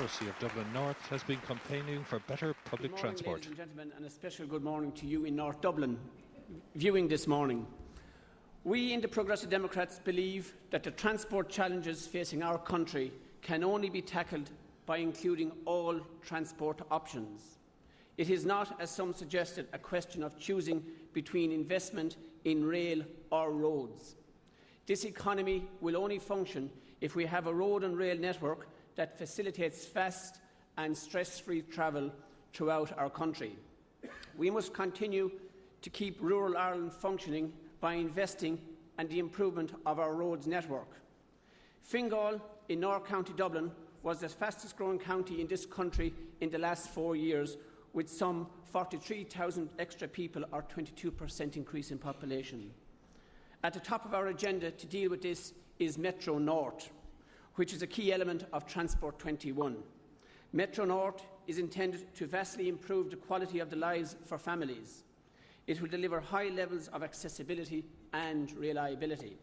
Morrissey of Dublin North has been campaigning for better public transport. Ladies and gentlemen, and a special good morning to you in North Dublin viewing this morning. We in the Progressive Democrats believe that the transport challenges facing our country can only be tackled by including all transport options. It is not, as some suggested, a question of choosing between investment in rail or roads. This economy will only function if we have a road and rail network that facilitates fast and stress-free travel throughout our country. We must continue to keep rural Ireland functioning by investing in the improvement of our roads network. Fingal in North County Dublin was the fastest growing county in this country in the last 4 years, with some 43,000 extra people or 22% increase in population. At the top of our agenda to deal with this is Metro North, which is a key element of Transport 21. Metro North is intended to vastly improve the quality of the lives for families. It will deliver high levels of accessibility and reliability.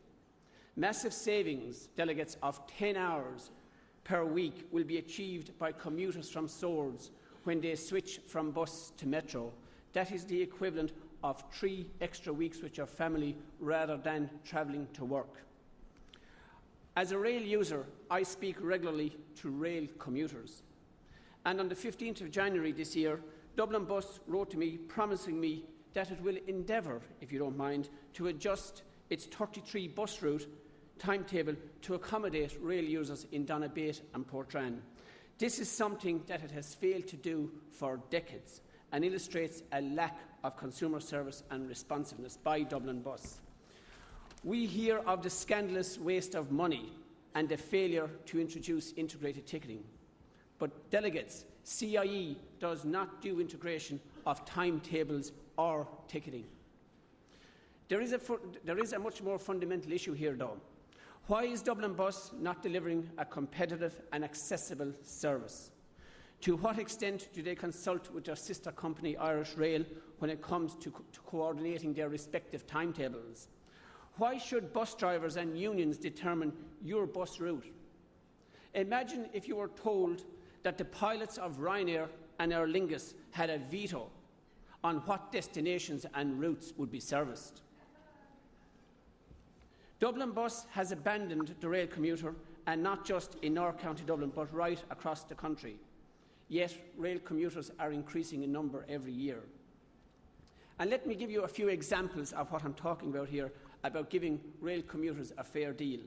Massive savings, delegates, of 10 hours per week will be achieved by commuters from Swords when they switch from bus to metro. That is the equivalent of 3 extra weeks with your family rather than travelling to work. As a rail user, I speak regularly to rail commuters. And on the 15th of January this year, Dublin Bus wrote to me promising me that it will endeavour, if you don't mind, to adjust its 33 bus route timetable to accommodate rail users in Donabate and Portrane. This is something that it has failed to do for decades and illustrates a lack of consumer service and responsiveness by Dublin Bus. We hear of the scandalous waste of money and the failure to introduce integrated ticketing. But delegates, CIE does not do integration of timetables or ticketing. There is a much more fundamental issue here, though. Why is Dublin Bus not delivering a competitive and accessible service? To what extent do they consult with their sister company Irish Rail when it comes to coordinating their respective timetables? Why should bus drivers and unions determine your bus route? Imagine if you were told that the pilots of Ryanair and Aer Lingus had a veto on what destinations and routes would be serviced. Dublin Bus has abandoned the rail commuter, and not just in North County Dublin but right across the country. Yet rail commuters are increasing in number every year. And let me give you a few examples of what I'm talking about here, about giving rail commuters a fair deal.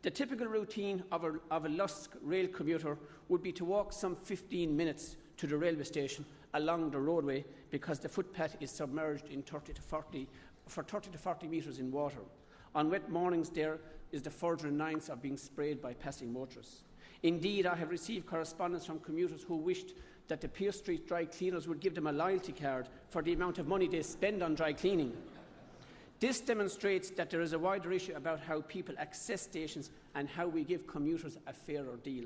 The typical routine of a Lusk rail commuter would be to walk some 15 minutes to the railway station along the roadway because the footpath is submerged in 30 to 40 metres in water. On wet mornings, there is the further annoyance of being sprayed by passing motorists. Indeed, I have received correspondence from commuters who wished that the Pearse Street dry cleaners would give them a loyalty card for the amount of money they spend on dry cleaning. This demonstrates that there is a wider issue about how people access stations and how we give commuters a fairer deal.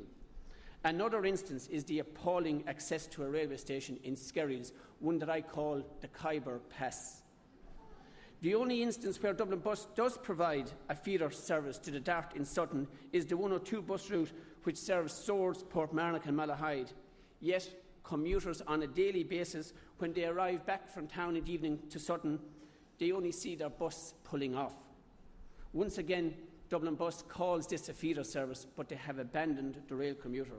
Another instance is the appalling access to a railway station in Skerries, one that I call the Khyber Pass. The only instance where Dublin Bus does provide a feeder service to the Dart in Sutton is the 102 bus route which serves Swords, Portmarnock and Malahide. Yet commuters on a daily basis, when they arrive back from town in the evening to Sutton, they only see their bus pulling off. Once again, Dublin Bus calls this a feeder service, but they have abandoned the rail commuter.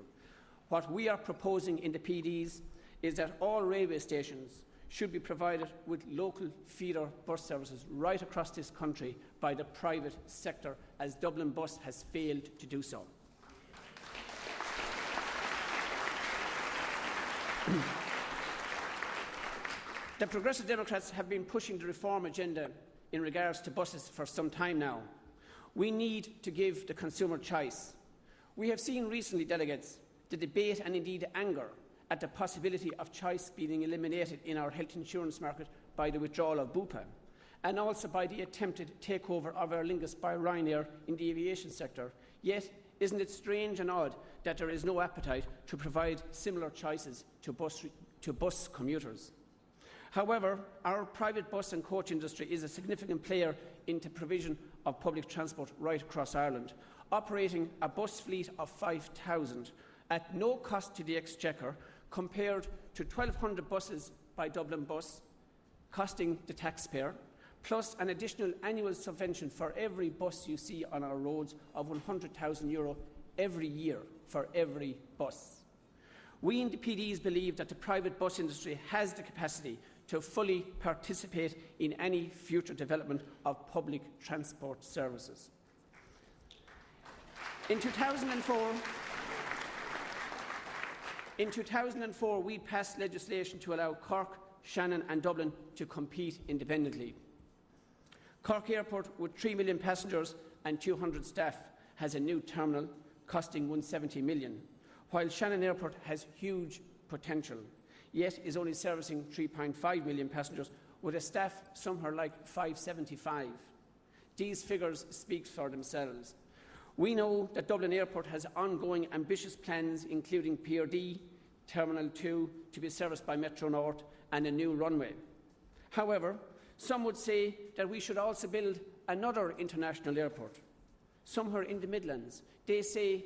What we are proposing in the PDs is that all railway stations should be provided with local feeder bus services right across this country by the private sector, as Dublin Bus has failed to do so. The Progressive Democrats have been pushing the reform agenda in regards to buses for some time now. We need to give the consumer choice. We have seen recently, delegates, the debate and indeed anger at the possibility of choice being eliminated in our health insurance market by the withdrawal of BUPA, and also by the attempted takeover of Aer Lingus by Ryanair in the aviation sector. Yet, isn't it strange and odd that there is no appetite to provide similar choices to bus commuters? However, our private bus and coach industry is a significant player in the provision of public transport right across Ireland, operating a bus fleet of 5,000 at no cost to the Exchequer, compared to 1,200 buses by Dublin Bus, costing the taxpayer, plus an additional annual subvention for every bus you see on our roads of €100,000 every year for every bus. We in the PDs believe that the private bus industry has the capacity to fully participate in any future development of public transport services. In 2004, we passed legislation to allow Cork, Shannon and Dublin to compete independently. Cork Airport, with 3 million passengers and 200 staff, has a new terminal costing €170 million, while Shannon Airport has huge potential, yet is only servicing 3.5 million passengers with a staff somewhere like 575. These figures speak for themselves. We know that Dublin Airport has ongoing ambitious plans, including PRD, Terminal 2 to be serviced by Metro North, and a new runway. However, some would say that we should also build another international airport, somewhere in the Midlands. They say,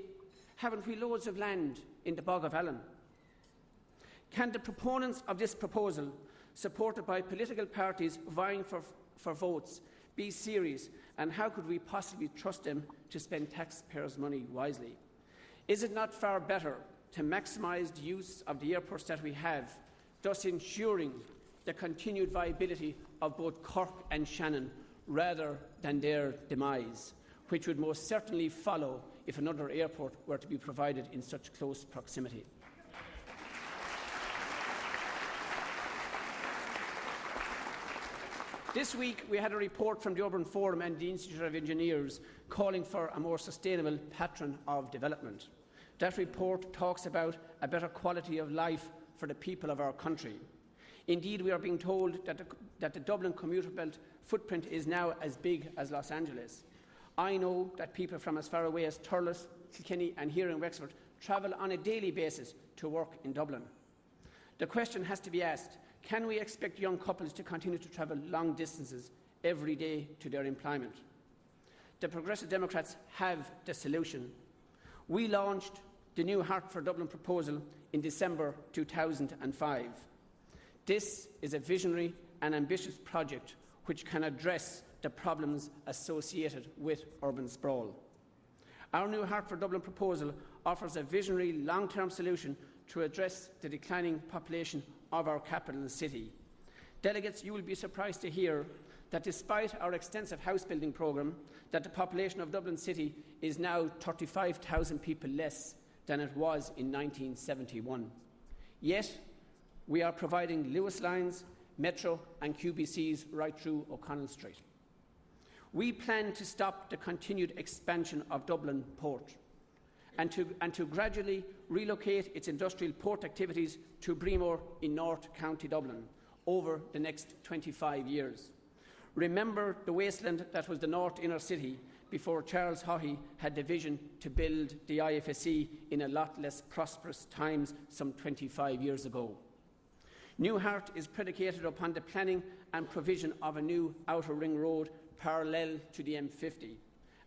haven't we loads of land in the Bog of Allen? Can the proponents of this proposal, supported by political parties vying for votes, be serious, and how could we possibly trust them to spend taxpayers' money wisely? Is it not far better to maximise the use of the airports that we have, thus ensuring the continued viability of both Cork and Shannon, rather than their demise, which would most certainly follow if another airport were to be provided in such close proximity? This week we had a report from the Urban Forum and the Institute of Engineers calling for a more sustainable pattern of development. That report talks about a better quality of life for the people of our country. Indeed, we are being told that the Dublin commuter belt footprint is now as big as Los Angeles. I know that people from as far away as Thurles, Kilkenny and here in Wexford travel on a daily basis to work in Dublin. The question has to be asked, can we expect young couples to continue to travel long distances every day to their employment? The Progressive Democrats have the solution. We launched the new Heart for Dublin proposal in December 2005. This is a visionary and ambitious project which can address the problems associated with urban sprawl. Our new Heart for Dublin proposal offers a visionary long-term solution to address the declining population of our capital city. Delegates, you will be surprised to hear that despite our extensive house building programme, that the population of Dublin City is now 35,000 people less than it was in 1971. Yet, we are providing Lewis lines, Metro and QBCs right through O'Connell Street. We plan to stop the continued expansion of Dublin Port and to gradually relocate its industrial port activities to Breamore in North County Dublin over the next 25 years. Remember the wasteland that was the North Inner City before Charles Haughey had the vision to build the IFSC in a lot less prosperous times some 25 years ago. New Heart is predicated upon the planning and provision of a new outer ring road parallel to the M50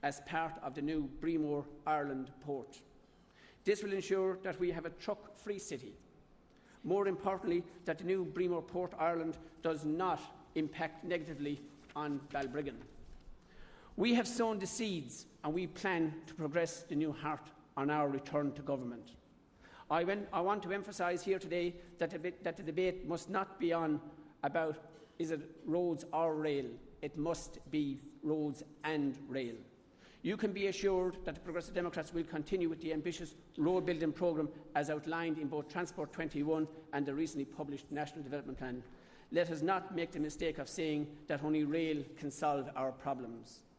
as part of the new Breamore Ireland port. This will ensure that we have a truck-free city. More importantly, that the new Breamore Port Ireland does not impact negatively on Balbriggan. We have sown the seeds and we plan to progress the new Heart on our return to government. I want to emphasise here today that the debate must not be on about is it roads or rail. It must be roads and rail. You can be assured that the Progressive Democrats will continue with the ambitious road building programme as outlined in both Transport 21 and the recently published National Development Plan. Let us not make the mistake of saying that only rail can solve our problems.